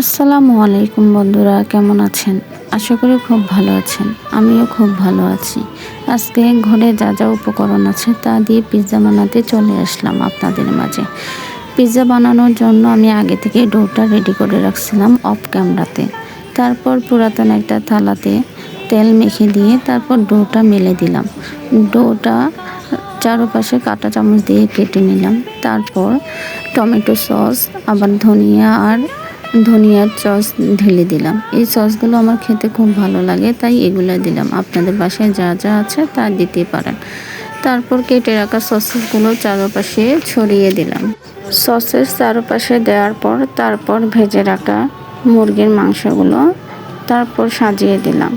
আসসালামু আলাইকুম বন্ধুরা, কেমন আছেন? আশা করি খুব ভালো আছেন। আমিও খুব ভালো আছি। আজকে ঘরে যা যা উপকরণ আছে তা দিয়ে পিৎজা বানাতে চলে আসলাম আপনাদের মাঝে। পিৎজা বানানোর জন্য আমি আগে থেকে ডোটা রেডি করে রাখছিলাম অফ ক্যামেরাতে। তারপর পুরাতন একটা থালাতে তেল মেখে দিয়ে তারপর ডোটা মেলে দিলাম। ডোটা চারপাশে কাঁটা চামচ দিয়ে কেটে নিলাম। তারপর টমেটো সস, আবার ধনিয়ার সস ঢেলে দিলাম। এই সসগুলো আমার খেতে খুব ভালো লাগে, তাই এগুলো দিলাম। আপনাদের বাসায় যা যা আছে তা দিতে পারেন। তারপর কেটে রাখা সসেসগুলো চারপাশে ছড়িয়ে দিলাম। সসের চারপাশে দেওয়ার পর তারপর ভেজে রাখা মুরগির মাংসগুলো তারপর সাজিয়ে দিলাম।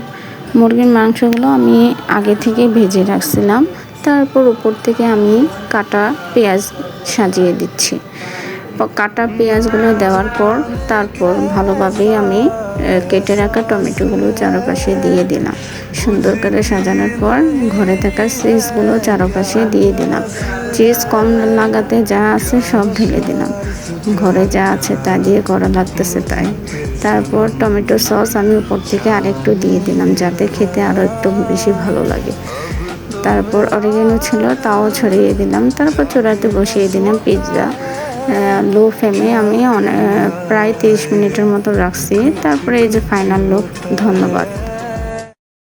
মুরগির মাংসগুলো আমি আগে থেকে ভেজে রাখছিলাম। তারপর উপর থেকে আমি কাটা পেঁয়াজ সাজিয়ে দিচ্ছি। কাটা পেঁয়াজগুলো দেওয়ার পর তারপর ভালোভাবে আমি কেটে রাখা টমেটোগুলো চারপাশে দিয়ে দিলাম। সুন্দর করে সাজানোর পর ঘরে থাকা চিজগুলো চারপাশে দিয়ে দিলাম। চিজ কম লাগাতে যা আছে সব ঢেলে দিলাম। ঘরে যা আছে তা দিয়ে করা লাগতেছে তাই। তারপর টমেটো সস আমি উপর থেকে আরেকটু দিয়ে দিলাম, যাতে খেতে আরও একটু বেশি ভালো লাগে। তারপর অরিগানো ছিল, তাও ছড়িয়ে দিলাম। তারপর চুলাতে বসিয়ে দিলাম পিৎজা। লো ফ্লেমে আমি প্রায় 30 মিনিটের মতো রাখছি। তারপরে এই যে ফাইনাল লুক। ধন্যবাদ।